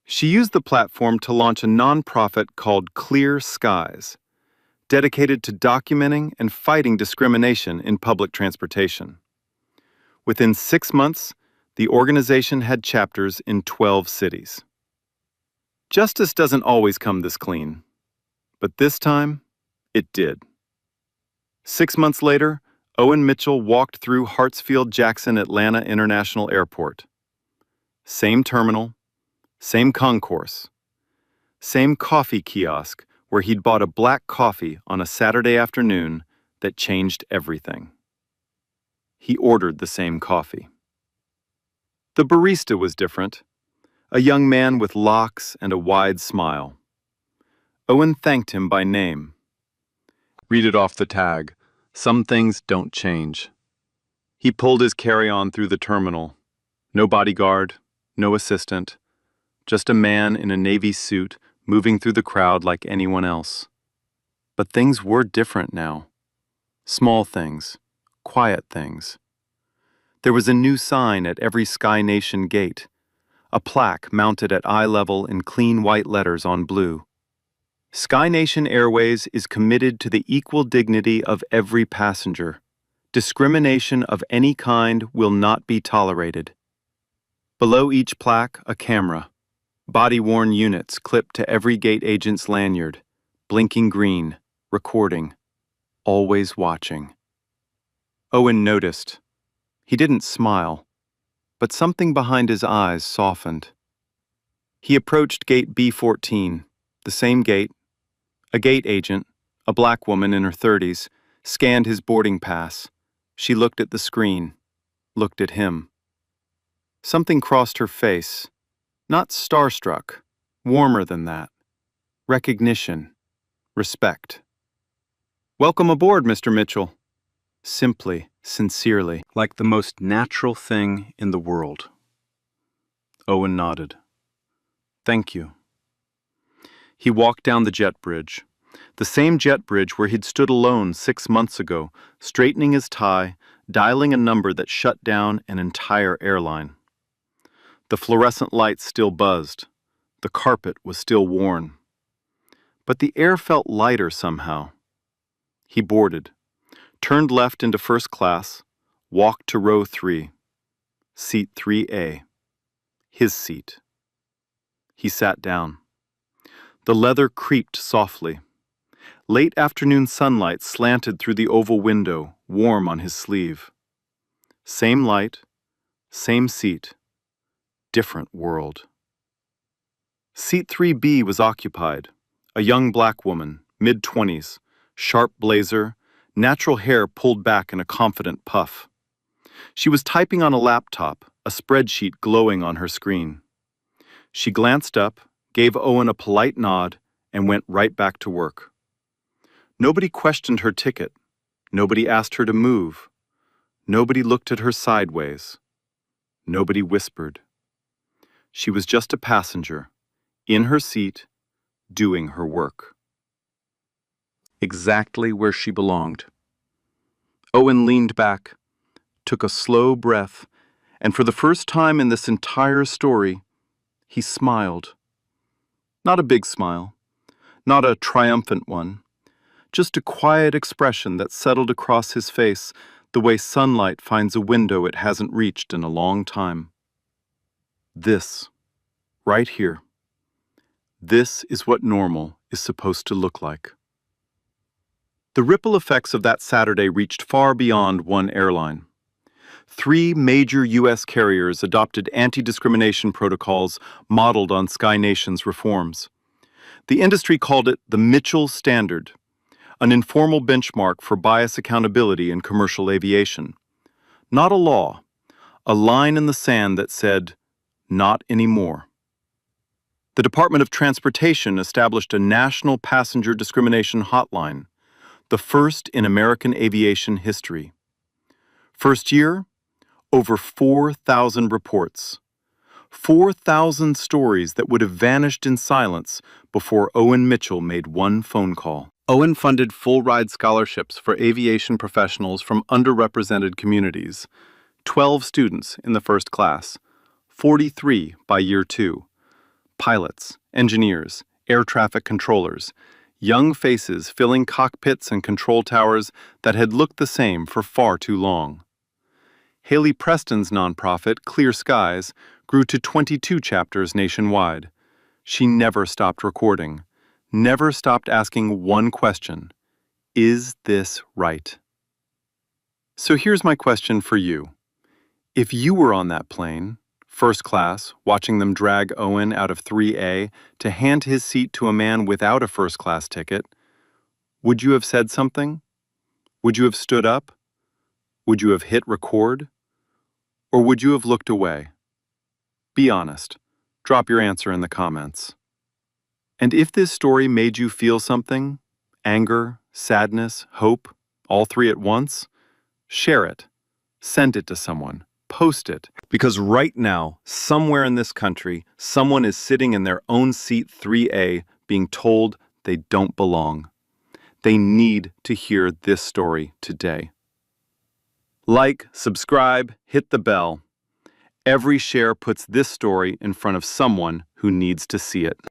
She used the platform to launch a nonprofit called Clear Skies, dedicated to documenting and fighting discrimination in public transportation. Within 6 months, the organization had chapters in 12 cities. Justice doesn't always come this clean, but this time, it did. 6 months later, Owen Mitchell walked through Hartsfield-Jackson Atlanta International Airport. Same terminal, same concourse, same coffee kiosk where he'd bought a black coffee on a Saturday afternoon that changed everything. He ordered the same coffee. The barista was different, a young man with locks and a wide smile. Owen thanked him by name. "Read it off the tag. Some things don't change." He pulled his carry-on through the terminal. No bodyguard, no assistant, just a man in a navy suit moving through the crowd like anyone else. But things were different now. Small things, quiet things. There was a new sign at every Sky Nation gate, a plaque mounted at eye level in clean white letters on blue. Sky Nation Airways is committed to the equal dignity of every passenger. Discrimination of any kind will not be tolerated. Below each plaque, a camera. Body-worn units clipped to every gate agent's lanyard, blinking green, recording, always watching. Owen noticed. He didn't smile, but something behind his eyes softened. He approached gate B14, the same gate. A gate agent, a black woman in her 30s, scanned his boarding pass. She looked at the screen, looked at him. Something crossed her face. Not starstruck, warmer than that. Recognition, respect. "Welcome aboard, Mr. Mitchell." Simply, sincerely, like the most natural thing in the world. Owen nodded. "Thank you." He walked down the jet bridge, the same jet bridge where he'd stood alone 6 months ago, straightening his tie, dialing a number that shut down an entire airline. The fluorescent lights still buzzed. The carpet was still worn. But the air felt lighter somehow. He boarded, turned left into first class, walked to row 3, seat 3A, his seat. He sat down. The leather creaked softly. Late afternoon sunlight slanted through the oval window, warm on his sleeve. Same light, same seat. Different world. Seat 3B was occupied. A young black woman, mid-20s, sharp blazer, natural hair pulled back in a confident puff. She was typing on a laptop, a spreadsheet glowing on her screen. She glanced up, gave Owen a polite nod, and went right back to work. Nobody questioned her ticket. Nobody asked her to move. Nobody looked at her sideways. Nobody whispered. She was just a passenger, in her seat, doing her work. Exactly where she belonged. Owen leaned back, took a slow breath, and for the first time in this entire story, he smiled. Not a big smile, not a triumphant one, just a quiet expression that settled across his face the way sunlight finds a window it hasn't reached in a long time. This, right here, this is what normal is supposed to look like. The ripple effects of that Saturday reached far beyond one airline. 3 major U.S. carriers adopted anti-discrimination protocols modeled on Sky Nation's reforms. The industry called it the Mitchell Standard, an informal benchmark for bias accountability in commercial aviation. Not a law, a line in the sand that said, "Not anymore." The Department of Transportation established a national passenger discrimination hotline, the first in American aviation history. First year, over 4,000 reports. 4,000 stories that would have vanished in silence before Owen Mitchell made one phone call. Owen funded full-ride scholarships for aviation professionals from underrepresented communities. 12 students in the first class, 43 by year 2. Pilots, engineers, air traffic controllers, young faces filling cockpits and control towers that had looked the same for far too long. Haley Preston's nonprofit, Clear Skies, grew to 22 chapters nationwide. She never stopped recording, never stopped asking one question: is this right? So here's my question for you. If you were on that plane, first class, watching them drag Owen out of 3A to hand his seat to a man without a first-class ticket, would you have said something? Would you have stood up? Would you have hit record? Or would you have looked away? Be honest. Drop your answer in the comments. And if this story made you feel something, anger, sadness, hope, all 3 at once, share it. Send it to someone. Post it. Because right now, somewhere in this country, someone is sitting in their own seat 3A being told they don't belong. They need to hear this story today. Like, subscribe, hit the bell. Every share puts this story in front of someone who needs to see it.